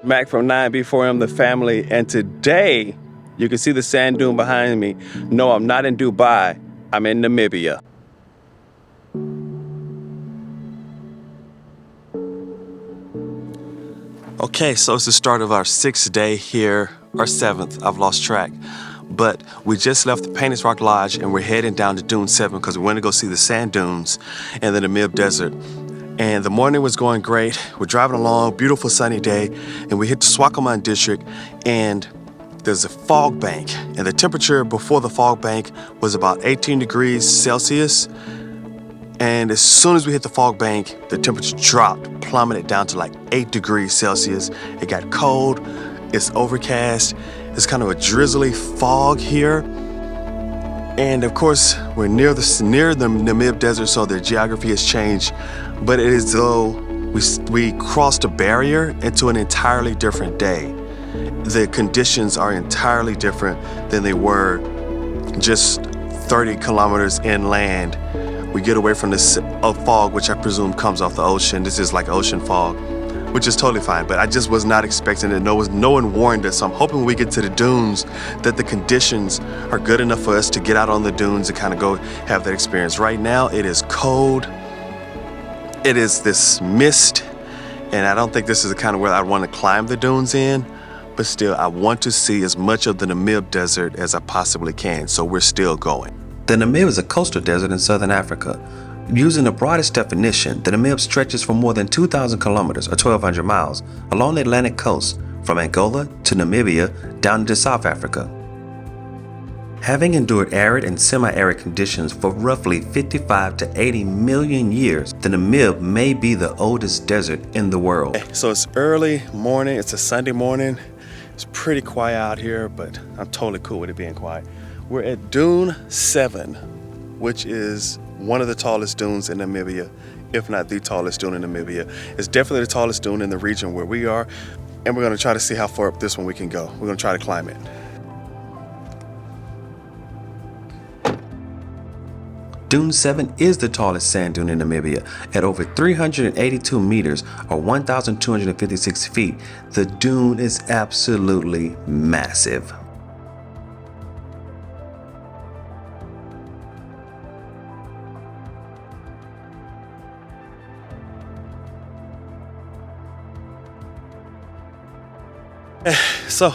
Mac from 9B4M, the family, and today you can see the sand dune behind me. No, I'm not in Dubai, I'm in Namibia. Okay, so it's the start of our 6th day here, or 7th, I've lost track. But we just left the Painters Rock Lodge and we're heading down to Dune 7 because we want to go see the sand dunes and the Namib Desert. And the morning was going great. We're driving along, beautiful sunny day, and we hit the Swakopmund district and there's a fog bank. And the temperature before the fog bank was about 18 degrees Celsius. And as soon as we hit the fog bank, the temperature dropped, plummeted down to like 8 degrees Celsius. It got cold, it's overcast, it's kind of a drizzly fog here. And of course, we're near the Namib Desert, so the geography has changed. But it is as though we crossed a barrier into an entirely different day. The conditions are entirely different than they were just 30 kilometers inland. We get away from this fog, which I presume comes off the ocean. This is like ocean fog, which is totally fine, but I just was not expecting it. No one warned us. So I'm hoping when we get to the dunes that the conditions are good enough for us to get out on the dunes and kind of go have that experience. Right now, it is cold. It is this mist, and I don't think this is the kind of where I want to climb the dunes in, but still, I want to see as much of the Namib Desert as I possibly can, so we're still going. The Namib is a coastal desert in southern Africa. Using the broadest definition, the Namib stretches for more than 2,000 kilometers or 1,200 miles along the Atlantic coast from Angola to Namibia down into South Africa. Having endured arid and semi-arid conditions for roughly 55 to 80 million years, the Namib may be the oldest desert in the world. So it's early morning, it's a Sunday morning. It's pretty quiet out here, but I'm totally cool with it being quiet. We're at Dune 7, which is one of the tallest dunes in Namibia, if not the tallest dune in Namibia. It's definitely the tallest dune in the region where we are, and we're gonna try to see how far up this one we can go. We're gonna try to climb it. Dune 7 is the tallest sand dune in Namibia. At over 382 meters or 1,256 feet, the dune is absolutely massive. So,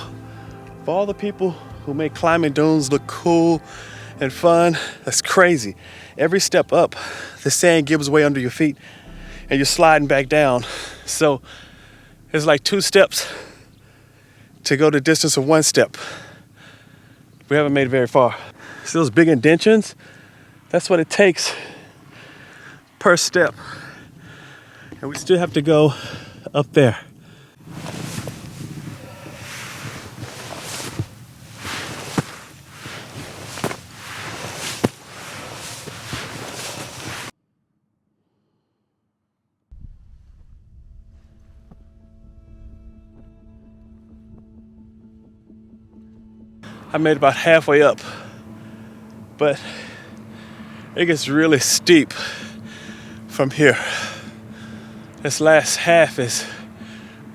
for all the people who make climbing dunes look cool and fun, that's crazy. Every step up, the sand gives way under your feet and you're sliding back down. So, it's like 2 steps to go the distance of 1 step. We haven't made it very far. See those big indentions? That's what it takes per step. And we still have to go up there. I made about halfway up, but it gets really steep from here. This last half is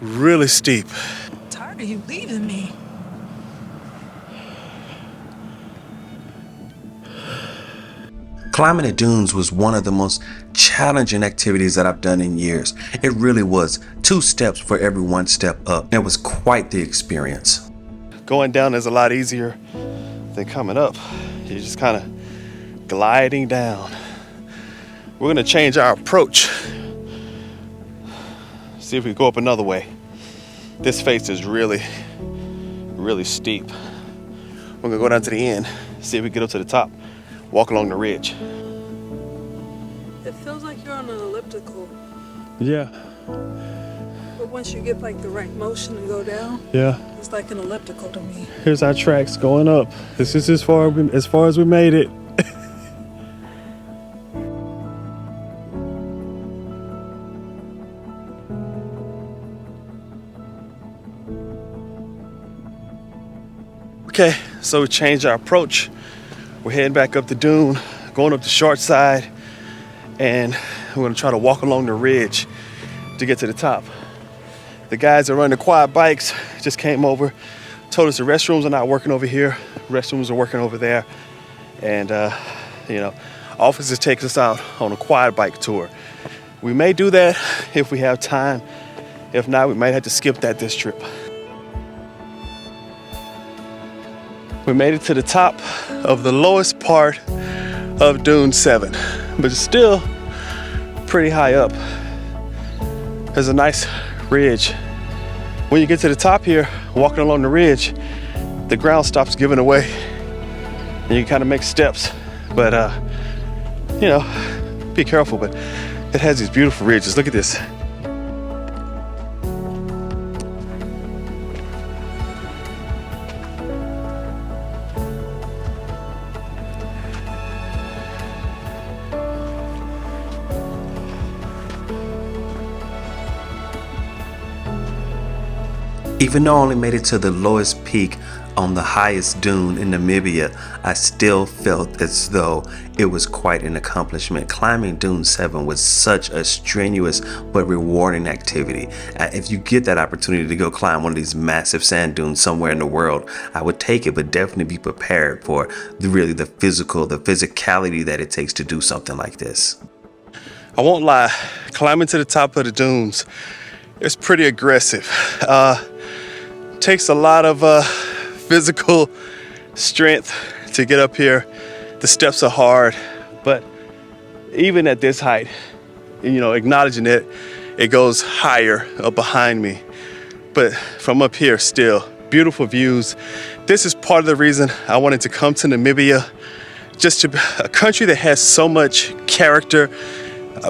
really steep. I'm tired of you leaving me. Climbing the dunes was one of the most challenging activities that I've done in years. It really was 2 steps for every 1 step up. It was quite the experience. Going down is a lot easier than coming up. You're just kind of gliding down. We're gonna change our approach. See if we go up another way. This face is really, really steep. We're gonna go down to the end, see if we get up to the top, walk along the ridge. It feels like you're on an elliptical. Yeah. But once you get like the right motion and go down, Yeah. it's like an elliptical to me. Here's our tracks going up. This is as far as we made it. Okay, so we changed our approach. We're heading back up the dune, going up the short side, and we're gonna try to walk along the ridge to get to the top. The guys that run the quad bikes just came over, told us the restrooms are not working over here. Restrooms are working over there. And, officers take us out on a quad bike tour. We may do that if we have time. If not, we might have to skip that this trip. We made it to the top of the lowest part of Dune 7, but it's still pretty high up. There's a nice ridge. When you get to the top here, walking along the ridge, the ground stops giving away and you kind of make steps, but be careful, but it has these beautiful ridges. Look at this. Even though I only made it to the lowest peak on the highest dune in Namibia, I still felt as though it was quite an accomplishment. Climbing Dune 7 was such a strenuous but rewarding activity. If you get that opportunity to go climb one of these massive sand dunes somewhere in the world, I would take it, but definitely be prepared for the physicality that it takes to do something like this. I won't lie, climbing to the top of the dunes, it's pretty aggressive. Takes a lot of physical strength to get up here. The steps are hard, but even at this height, acknowledging it, it goes higher up behind me. But from up here still, beautiful views. This is part of the reason I wanted to come to Namibia, just to a country that has so much character,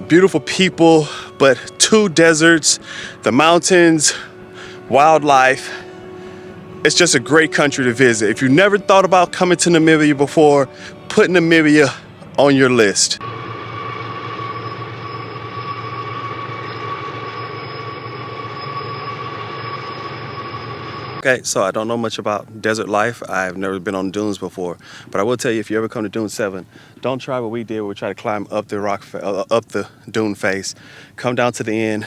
beautiful people, but 2 deserts, the mountains, wildlife. It's just a great country to visit. If you never thought about coming to Namibia before, put Namibia on your list. Okay, so I don't know much about desert life. I've never been on dunes before, but I will tell you, if you ever come to Dune 7, don't try what we did. We try to climb up the up the dune face, come down to the end,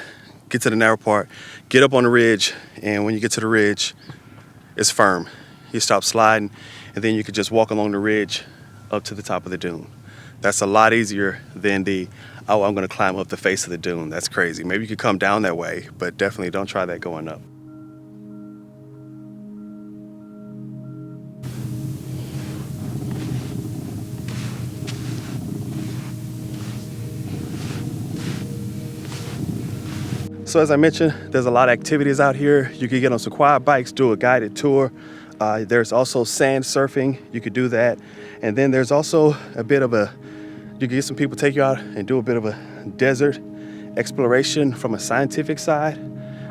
get to the narrow part, get up on the ridge, and when you get to the ridge, it's firm. You stop sliding, and then you could just walk along the ridge up to the top of the dune. That's a lot easier than I'm gonna climb up the face of the dune. That's crazy. Maybe you could come down that way, but definitely don't try that going up. So as I mentioned, there's a lot of activities out here. You could get on some quad bikes, do a guided tour. There's also sand surfing. You could do that. And then there's also you could get some people take you out and do a bit of a desert exploration from a scientific side.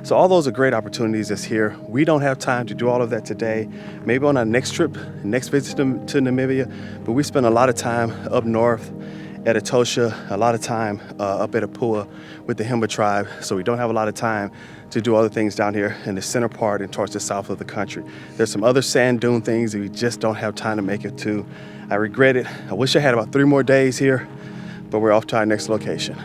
So all those are great opportunities that's here. We don't have time to do all of that today. Maybe on our next trip, next visit to Namibia, but we spend a lot of time up north at Etosha, a lot of time up at Apua with the Himba tribe, so we don't have a lot of time to do other things down here in the center part and towards the south of the country. There's some other sand dune things that we just don't have time to make it to. I regret it. I wish I had about 3 more days here, but we're off to our next location.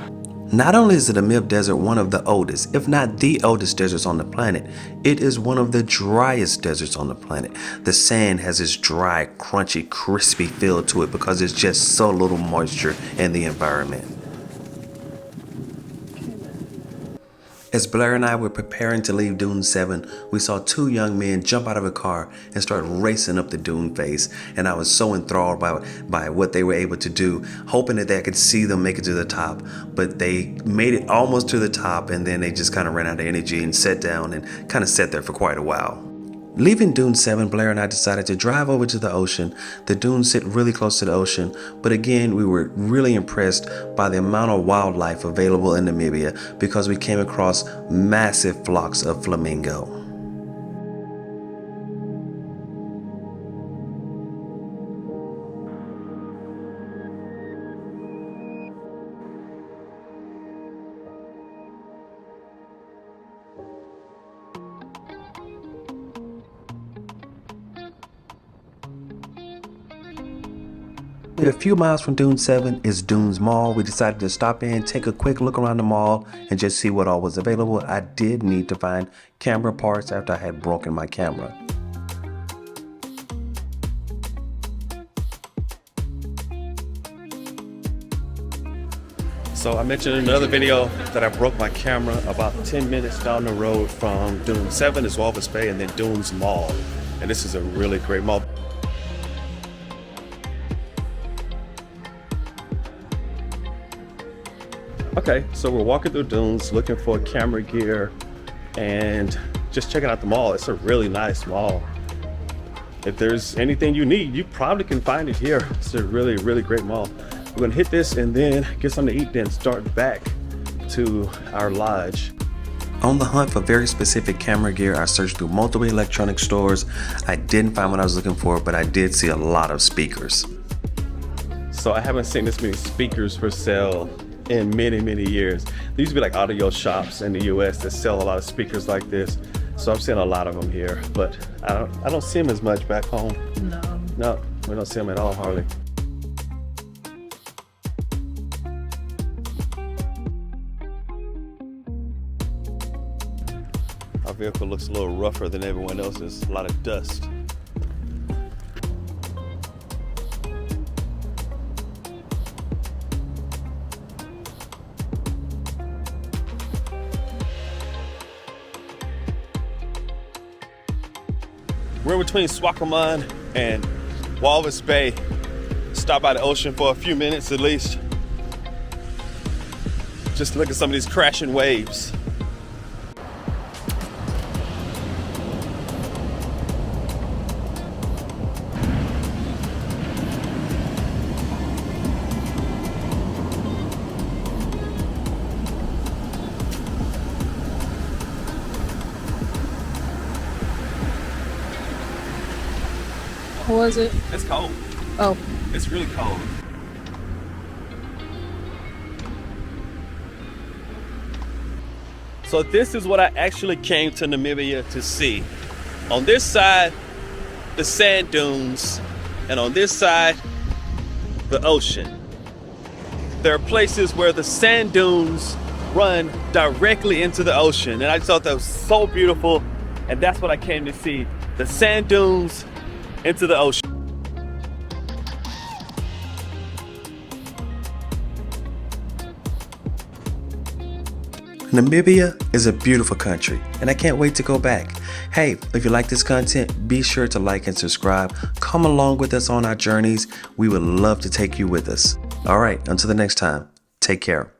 Not only is the Namib Desert one of the oldest, if not the oldest deserts on the planet, it is one of the driest deserts on the planet. The sand has this dry, crunchy, crispy feel to it because there's just so little moisture in the environment. As Blair and I were preparing to leave Dune 7, we saw 2 young men jump out of a car and start racing up the dune face, and I was so enthralled by what they were able to do, hoping that I could see them make it to the top. But they made it almost to the top, and then they just kind of ran out of energy and sat down and kind of sat there for quite a while. Leaving Dune 7, Blair and I decided to drive over to the ocean. The dunes sit really close to the ocean, but again, we were really impressed by the amount of wildlife available in Namibia because we came across massive flocks of flamingo. A few miles from Dune 7 is Dune's Mall. We decided to stop in, take a quick look around the mall, and just see what all was available. I did need to find camera parts after I had broken my camera. So I mentioned in another video that I broke my camera about 10 minutes down the road from Dune 7 is Walvis Bay and then Dune's Mall. And this is a really great mall. Okay, so we're walking through Dunes looking for camera gear and just checking out the mall. It's a really nice mall. If there's anything you need, you probably can find it here. It's a really, really great mall. We're gonna hit this and then get something to eat, then start back to our lodge. On the hunt for very specific camera gear, I searched through multiple electronic stores. I didn't find what I was looking for, but I did see a lot of speakers. So I haven't seen this many speakers for sale in many, many years. There used to be like audio shops in the US that sell a lot of speakers like this. So I'm seeing a lot of them here, but I don't see them as much back home. No, we don't see them at all, hardly. Our vehicle looks a little rougher than everyone else's, a lot of dust. We're between Swakopmund and Walvis Bay. Stop by the ocean for a few minutes at least. Just look at some of these crashing waves. What was it? It's cold. Oh. It's really cold. So this is what I actually came to Namibia to see. On this side, the sand dunes, and on this side, the ocean. There are places where the sand dunes run directly into the ocean, and I just thought that was so beautiful, and that's what I came to see. The sand dunes into the ocean. Namibia is a beautiful country, and I can't wait to go back. Hey, if you like this content, be sure to like and subscribe. Come along with us on our journeys. We would love to take you with us. All right, until the next time, take care.